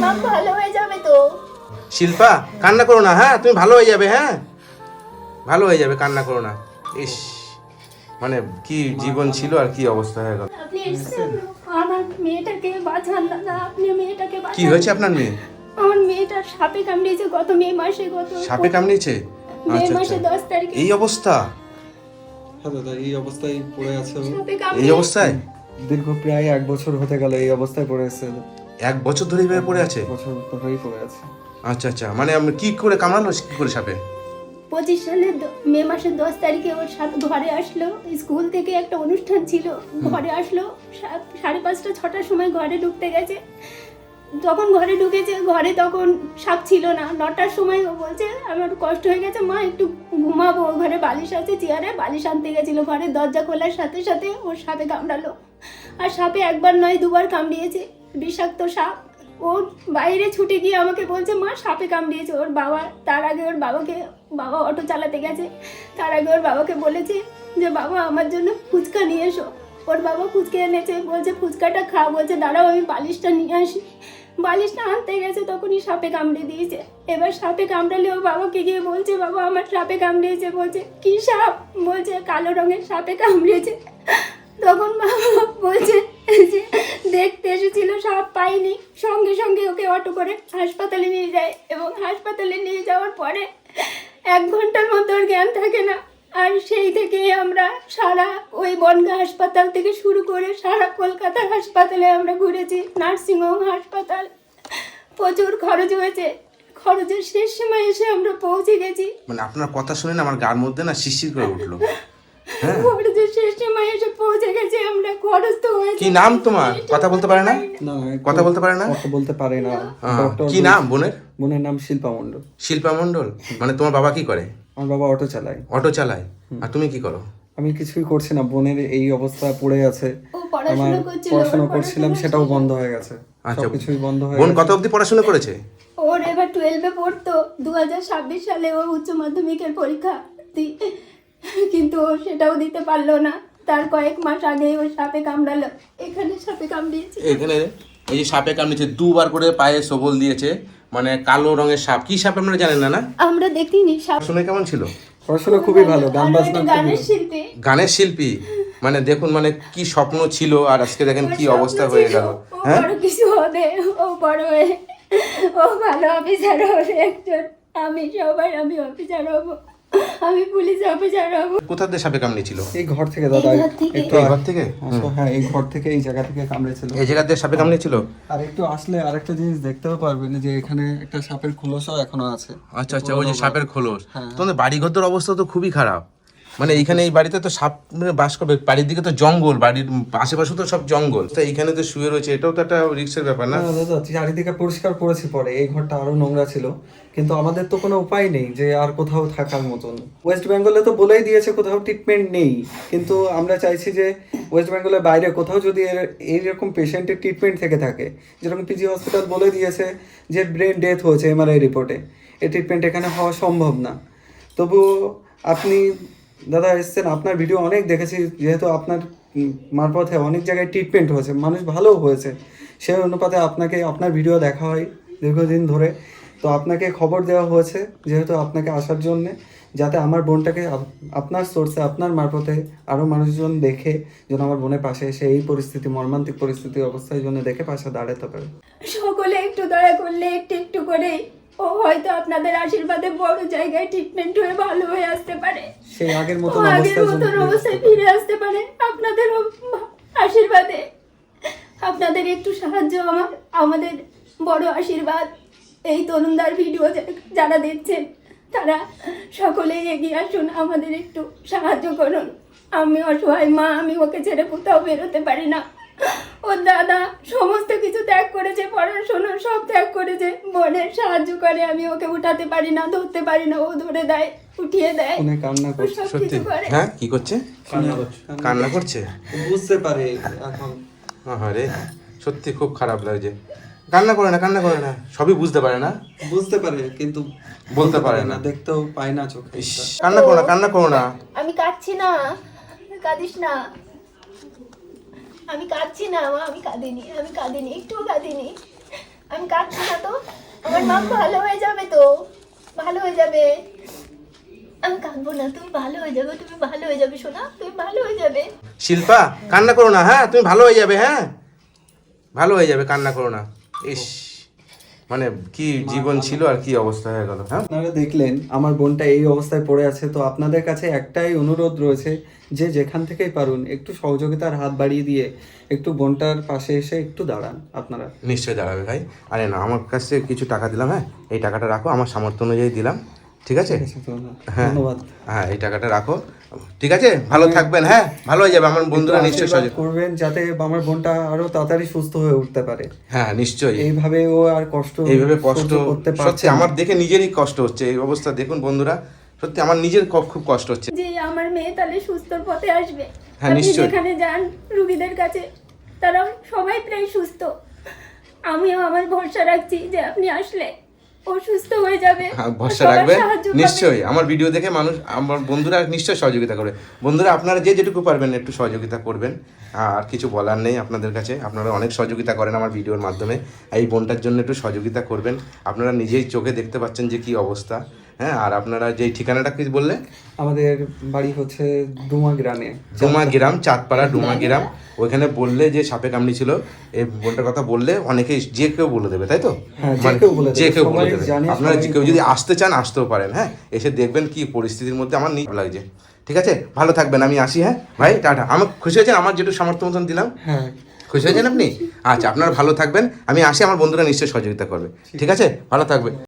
মা ভালো হয়ে যাবে তো। শিল্পা কান্না করো না, হ্যাঁ তুমি ভালো হয়ে যাবে, হ্যাঁ ভালো হয়ে যাবে, কান্না করো না। ইস মানে কি জীবন ছিল আর কি অবস্থা হয়ে গেল। আপনি এসেছেন আমার মেয়েটাকে বাঁচান দাদা, আপনি মেয়েটাকে বাঁচান। কি হয়েছে আপনার মেয়ে? আমার মেয়েটার সাপে কামড়িয়েছে গত মে মাসে। সাপে কামড়িয়েছে? মে আচ্ছা মাসে আচ্ছা, 10 তারিখে। এই অবস্থা? হ্যাঁ দাদা, এই অবস্থায় পড়ে আছে ও। সাপে এই কামড়িয়ে অবস্থায় দীর্ঘ প্রায় 1 বছর হতে গেল এই অবস্থায় পড়ে আছে। 1 বছর ধরে এইভাবে পড়ে আছে? বছর ধরেই পড়ে আছে। আচ্ছা আচ্ছা, মানে আমি কি করে কামড়ালো, কি করে সাপে? 25 সালে মে মাসের 10 তারিখে ওর সাথে ঘরে আসলো। স্কুল থেকে একটা অনুষ্ঠান ছিল, ঘরে আসলো 5:30 6টার সময় ঘরে ঢুকতে গেছে। যখন ঘরে ঢুকেছে, ঘরে তখন সাপ ছিল না। 9টার সময় ও বলছে আমার কষ্ট হয়ে গেছে মা, একটু ঘুমাবো। ঘরে বালিশ আছে, চেয়ারে বালিশ আনতে গেছিল। ঘরের দরজা খোলার সাথে সাথে ওর সাপে কামড়ালো। আর সাপে একবার নয় 2বার কামড়িয়েছে, বিষাক্ত সাপ। ওর বাইরে ছুটে গিয়ে আমাকে বলছে মা সাপে কামড়িয়েছে। ওর বাবা তার আগে ওর বাবা অটো চালাতে গেছে, তার আগে ওর বাবাকে বলেছে যে বাবা আমার জন্য ফুচকা নিয়ে এসো। ওর বাবা ফুচকা এনেছে, বলছে ফুচকাটা খা। বলছে দাঁড়াও আমি বালিশটা নিয়ে আসি। বালিশটা আনতে গেছে, তখনই সাপে কামড়ে দিয়েছে। এবার সাপে কামড়ালে ও বাবাকে গিয়ে বলছে বাবা আমার সাপে কামড়িয়েছে। বলছে কি সাপ? বলছে কালো রঙের সাপে কামড়িয়েছে। তখন বাবা বলছে যে দেখতে এসেছিল, সাপ পাইনি। সঙ্গে সঙ্গে ওকে অটো করে হাসপাতালে নিয়ে যায়, এবং হাসপাতালে নিয়ে যাওয়ার পরে 1 ঘন্টার মধ্যে ওর জ্ঞান থাকে না। আর সেই থেকে আমরা সারা ওই বনগাঁ হাসপাতাল থেকে শুরু করে সারা কলকাতার হাসপাতালে আমরা ঘুরেছি, নার্সিংহোম, হাসপাতাল। প্রচুর খরচ হয়েছে। খরচের শেষ সময় এসে আমরা পৌঁছে গেছি। মানে আপনার কথা শুনে না আমার গার মধ্যে না শিরশির করে উঠলো। হ্যাঁ, খরচের শেষ সময় এসে পৌঁছে গেছি আমরা। খরচ তো হয়েছে। কি নাম তোমার? কথা বলতে পারে না? না, কথা বলতে পারে না? কথা বলতে পারে না। ডক্টর কি নাম বোনের? বোনের নাম শিল্পা মণ্ডল। শিল্পা মণ্ডল। মানে তোমার বাবা কি করে? আমার বাবা অটো চালায়। অটো চালায়। আর তুমি কি করো? আমি কিছুই করছি না, বোনের এই অবস্থা পড়ে আছে। ও পড়াশোনা আমার করছিল, পড়াশোনা ওর করছিলাম, পড়াশোনা সেটাও শেষ। বন্ধ হয়ে গেছে। আচ্ছা, সবকিছুই বন্ধ হয়ে বোন গেছে। কত অবধি পড়াশোনা করেছে? ওর এবার 12-এ পড়তো। 2026 সালে ও উচ্চ মাধ্যমিকের পরীক্ষা কিন্তু ও সেটাও দিতে পারলো না। তার কয়েক মাস আগে ওর সাপে কামড়ালো। এখানে সাপে কামড়িয়েছে। এখানে এই যে সাপে কামড়েছে, 2বার করে পায়ে সবল দিয়েছে। মানে কালো রঙের সাপ। কি সাপ আপনারা জানেন না? না আমরা দেখিনি সাপ। শুনে কেমন ছিল? পড়াশোনা খুবই ভালো, গান আর বাজনা ওইটা খুবই গানের ভালো। শিল্পী। গানের শিল্পী। মানে দেখুন, মানে কি স্বপ্ন ছিল আর আজকে দেখেন কি ওর স্বপ্ন অবস্থা হয়ে ছিল, গেল। ও হ্যাঁ, বড় কিছু হবে, ও বড় হয়ে ও ভালো অফিসার হবে একজন। আমি অফিসার হব, আমি পুলিশ অফিসার হব। কোথা দিয়ে সাপে কামড়েছিল? এই ঘর থেকে দাদা, এই ঘর থেকে। একটু এই ঘর থেকে? আসো, হ্যাঁ এই ঘর থেকে, এই জায়গা থেকে কামড়েছিল। এই জায়গা দিয়ে সাপে কামড়েছিল? আর একটু আসলে আরেকটা জিনিস দেখতেও পারবেন যে এখানে একটা সাপের খোলসও এখনো আছে। আচ্ছা আচ্ছা, ওই যে সাপের খোলস। হ্যাঁ। তোমাদের বাড়িঘরদের অবস্থা তো খুবই খারাপ। মানে এইখানে এই বাড়িতে তো সাপ মানে বাস করবে, বাড়ির দিকে তো জঙ্গল, বাড়ির আশেপাশে তো সব জঙ্গল। তো এইখানে তো শুয়ে রয়েছে, এটাও তো একটা রিস্কের ব্যাপার না? না দাদা, চারিদিকে পরিষ্কার করেছি পরে, এই ঘরটা আরো নোংরা ছিল, কিন্তু আমাদের তো কোনো উপায় নেই যে আর কোথাও থাকার মতন। ওয়েস্ট বেঙ্গলে তো বলেই দিয়েছে কোথাও ট্রিটমেন্ট নেই, কিন্তু আমরা চাইছি যে ওয়েস্ট বেঙ্গলের বাইরে কোথাও যদি এইরকম পেশেন্টের ট্রিটমেন্ট থেকে থাকে, যেরকম পিজি হসপিটাল বলে দিয়েছে যে ব্রেন ডেথ হয়েছে এমআরআই রিপোর্টে, এই ট্রিটমেন্ট এখানে হওয়া সম্ভব না। তবুও আপনি দাদা এসছেন, আপনার ভিডিও অনেক দেখেছি, যেহেতু আপনার মারফতে অনেক জায়গায় ট্রিটমেন্ট হয়েছে, মানুষ ভালোও হয়েছে, সেই অনুপাতে আপনাকে আপনার ভিডিও দেখা হয় দীর্ঘদিন ধরে। তো আপনাকে খবর দেওয়া হয়েছে যেহেতু আপনাকে আসার জন্যে, যাতে আমার বোনটাকে আপনার সোর্সে, আপনার মারফতে আরও মানুষজন দেখে যেন আমার বোনের পাশে এসে এই পরিস্থিতি, মর্মান্তিক পরিস্থিতি অবস্থায় জন্য দেখে পাশে দাঁড়াতে পারে। সকলে একটু দয়া করলে একটু একটু করে ও হয়তো আপনাদের আশীর্বাদে বড় জায়গায় ট্রিটমেন্ট হয়ে ভালো হয়ে আসতে পারে। সেই আগের ও মতন আগের মতন অবস্থায় ফিরে আসতে পারে আপনাদের আশীর্বাদে। আপনাদের একটু সাহায্য আমাদের বড় আশীর্বাদ। এই তরুণদার ভিডিও যারা দেখছেন তারা সকলেই এগিয়ে আসুন, আমাদের একটু সাহায্য করুন। আমি অসহায় মা, আমি ওকে ছেড়ে কোথাও বেরোতে পারি না। ওর দাদা সমস্ত কিছু ত্যাগ করেছে, পড়াশোনা সব ত্যাগ করেছে, বোনের সাহায্য করে। আমি ওকে উঠাতে পারি না, ধরতে পারি না, ও ধরে দেয়, উঠিয়ে দেয়, ফোনে কান্না ও করছে। সব সত্যি? কিছু করে। হ্যাঁ, কি করছে? কান্না করছে? বুঝতে পারে এখন। আরে সত্যি খুব খারাপ লাগছে। কান্না করে না, কান্না করে না, সবই বুঝতে পারে না, বুঝতে পারে কিন্তু বলতে পারে না। দেখতেও পায় না চোখে। ইস, কান্না করো না, কান্না করো না। আমি কাঁদছি না, কাঁদিস না। আমি কাঁদছি না মা, আমি কাঁদিনি, একটুও কাঁদিনি। আমি কাঁদছি না তো, আমার মা ভালো হয়ে যাবে তো, ভালো হয়ে যাবে, আমি কাঁদবো না, তুমি ভালো হয়ে যাবে, তুমি ভালো হয়ে যাবে সোনা, তুমি ভালো হয়ে যাবে। শিল্পা কান্না করো না, হ্যাঁ তুমি ভালো হয়ে যাবে, হ্যাঁ ভালো হয়ে যাবে, কান্না করো না। ইস, মানে কি জীবন ছিল আর কি অবস্থা হয়ে গেল। হ্যাঁ আপনারা দেখলেন আমার বোনটা এই অবস্থায় পড়ে আছে, তো আপনাদের কাছে একটাই অনুরোধ রয়েছে যে যেখান থেকেই পারুন একটু সহযোগিতার হাত বাড়িয়ে দিয়ে একটু বোনটার পাশে এসে একটু দাঁড়ান আপনারা। নিশ্চয়ই দাঁড়াবে ভাই। আরে না, আমার কাছে কিছু টাকা দিলাম, হ্যাঁ এই টাকাটা রাখো, আমার সামর্থ্য অনুযায়ী দিলাম, ঠিক আছে? হ্যাঁ ধন্যবাদ। হ্যাঁ এই টাকাটা রাখো, ঠিক আছে? ভালো থাকবেন, হ্যাঁ ভালো হয়ে যাবে, আমার বন্ধুরা নিশ্চয়ই আশীর্বাদ সহযোগ করবেন যাতে আমার বোনটা আরো তাড়াতাড়ি সুস্থ হয়ে উঠতে পারে। হ্যাঁ নিশ্চয়ই। এইভাবে ও আর কষ্ট এইভাবে কষ্ট সহ্য করতে সত্যি পারছে না। আমার দেখে নিজেরই কষ্ট হচ্ছে এই অবস্থা। দেখুন বন্ধুরা, সত্যি আমার নিজের খুব কষ্ট হচ্ছে। যে আমার মেয়ে তাহলে সুস্থর পথে আসবে। হ্যাঁ, আপনি নিশ্চয়ই। যেখানে যান রুগীদের কাছে, তারা সবাই প্রায় সুস্থ। আমিও আমার ভরসা রাখছি যে আপনি আসলে ও সুস্থ হয়ে যাবে, হ্যাঁ ভরসা সবার রাখবেন, সাহায্য পাবে। নিশ্চয়ই। আমার ভিডিও দেখে মানুষ, আমার বন্ধুরা নিশ্চয়ই সহযোগিতা করবে। বন্ধুরা আপনারা যে যেটুকু পারবেন একটু সহযোগিতা করবেন, আর কিছু বলার নেই আপনাদের কাছে। আপনারা অনেক সহযোগিতা করেন আমার ভিডিওর মাধ্যমে, এই বোনটার জন্য একটু সহযোগিতা করবেন। আপনারা নিজেই চোখে দেখতে পাচ্ছেন যে কি অবস্থা। হ্যাঁ, আর আপনারা যেই ঠিকানাটা কি বললে? আমাদের বাড়ি হচ্ছে ডুমা গ্রামে, ডুমা গ্রাম, চাঁদপাড়া ডুমা গ্রাম। ওইখানে বললে যে সাপে কামড়েছিল, এই বোনটার কথা বললে অনেকেই যে কেউ বলে দেবে, তাই তো? হ্যাঁ, যে মানে কেউ বলে দেবে, যে কেউ বলে সবাই দেবে। জানে, আপনারা সবাই কেউ যদি আসতে চান আসতেও পারেন, হ্যাঁ এসে দেখবেন কি পরিস্থিতির মধ্যে। আমার নিজে লাগছে, ঠিক আছে? ভালো থাকবেন, আমি আসি, হ্যাঁ ভাই টাটা। আমার খুশি হয়েছেন আমার যেটুকু সামর্থ্য মতন দিলাম? হ্যাঁ খুশি হয়েছেন আপনি? আচ্ছা আপনারা ভালো থাকবেন, আমি আসি, আমার বন্ধুরা নিশ্চয়ই সহযোগিতা করবে, ঠিক আছে? ভালো থাকবে।